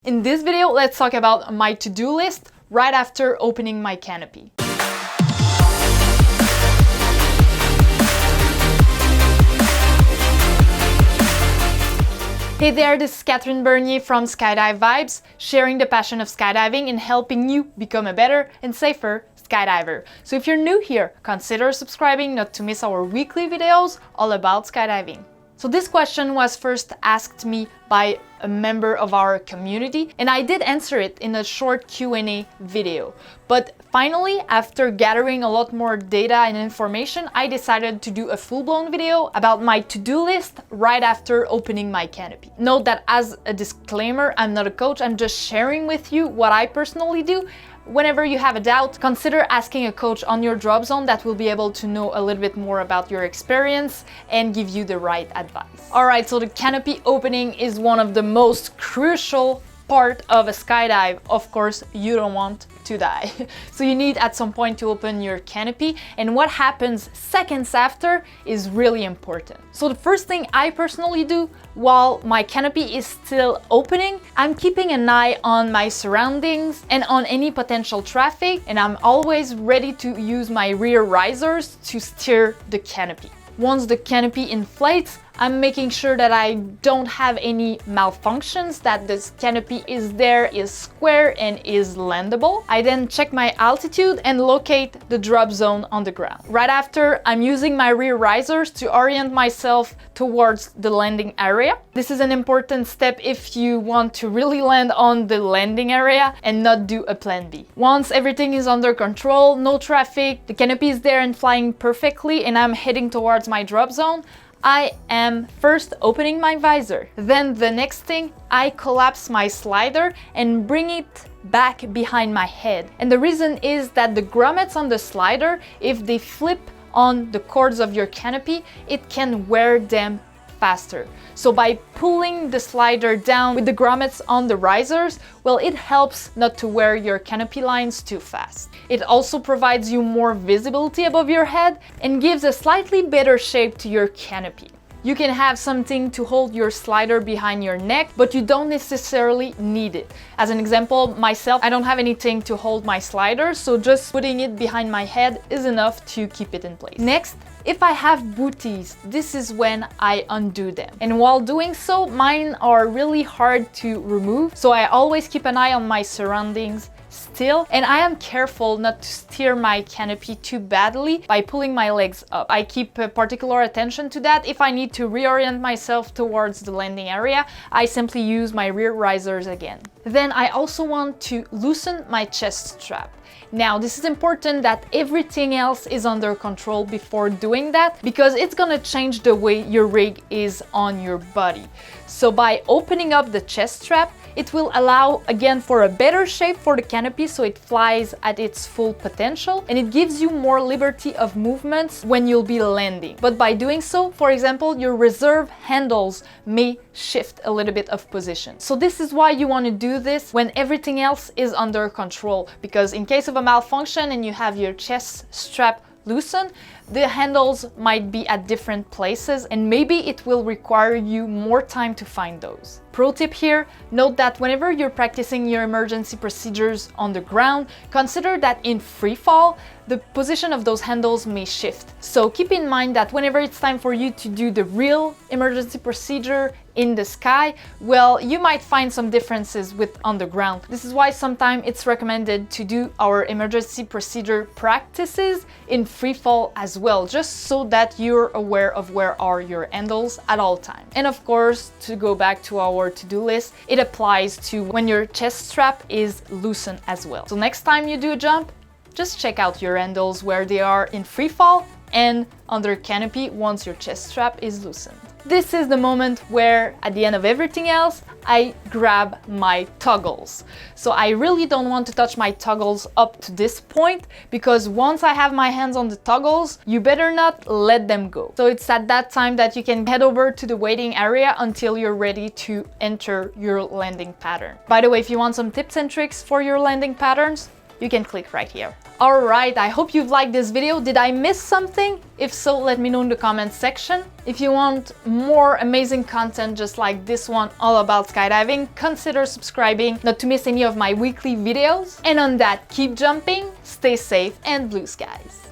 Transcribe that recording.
In this video, let's talk about my to-do list right after opening my canopy. Hey there, this is Catherine Bernier from Skydive Vibes, sharing the passion of skydiving and helping you become a better and safer skydiver. So if you're new here, consider subscribing not to miss our weekly videos all about skydiving. So this question was first asked me by a member of our community, and I did answer it in a short Q&A video. But finally, after gathering a lot more data and information, I decided to do a full-blown video about my to-do list right after opening my canopy. Note that as a disclaimer, I'm not a coach, I'm just sharing with you what I personally do. Whenever you have a doubt, consider asking a coach on your drop zone that will be able to know a little bit more about your experience and give you the right advice. Alright, so the canopy opening is one of the most crucial part of a skydive. Of course, you don't want to die. So you need at some point to open your canopy, and what happens seconds after is really important. So the first thing I personally do while my canopy is still opening, I'm keeping an eye on my surroundings and on any potential traffic, and I'm always ready to use my rear risers to steer the canopy. Once the canopy inflates, I'm making sure that I don't have any malfunctions, that this canopy is square and is landable. I then check my altitude and locate the drop zone on the ground. Right after, I'm using my rear risers to orient myself towards the landing area. This is an important step if you want to really land on the landing area and not do a plan B. Once everything is under control, no traffic, the canopy is there and flying perfectly, and I'm heading towards my drop zone, I am first opening my visor. Then the next thing, I collapse my slider and bring it back behind my head. And the reason is that the grommets on the slider, if they flip on the cords of your canopy, it can wear them faster. So by pulling the slider down with the grommets on the risers, well, it helps not to wear your canopy lines too fast. It also provides you more visibility above your head and gives a slightly better shape to your canopy. You can have something to hold your slider behind your neck, but you don't necessarily need it. As an example, myself, I don't have anything to hold my slider, so just putting it behind my head is enough to keep it in place. Next, if I have booties, this is when I undo them. And while doing so, mine are really hard to remove, so I always keep an eye on my surroundings still, and I am careful not to steer my canopy too badly by pulling my legs up. I keep particular attention to that. If I need to reorient myself towards the landing area, I simply use my rear risers again. Then I also want to loosen my chest strap. Now, this is important that everything else is under control before doing that, because it's gonna change the way your rig is on your body. So by opening up the chest strap, it will allow, again, for a better shape for the canopy so it flies at its full potential, and it gives you more liberty of movements when you'll be landing. But by doing so, for example, your reserve handles may shift a little bit of position. So this is why you want to do this when everything else is under control, because in case of a malfunction and you have your chest strap loosen, the handles might be at different places and maybe it will require you more time to find those. Pro tip here, note that whenever you're practicing your emergency procedures on the ground, consider that in free fall, the position of those handles may shift. So keep in mind that whenever it's time for you to do the real emergency procedure in the sky, well, you might find some differences with on the ground. This is why sometimes it's recommended to do our emergency procedure practices in free fall as well, just so that you're aware of where are your handles at all times. And of course, to go back to our to-do list, it applies to when your chest strap is loosened as well. So next time you do a jump, just check out your handles where they are in free fall and under canopy once your chest strap is loosened. This is the moment where, at the end of everything else, I grab my toggles. So I really don't want to touch my toggles up to this point, because once I have my hands on the toggles, you better not let them go. So it's at that time that you can head over to the waiting area until you're ready to enter your landing pattern. By the way, if you want some tips and tricks for your landing patterns, you can click right here. Alright, I hope you've liked this video. Did I miss something? If so, let me know in the comments section. If you want more amazing content just like this one all about skydiving, consider subscribing not to miss any of my weekly videos. And on that, keep jumping, stay safe, and blue skies.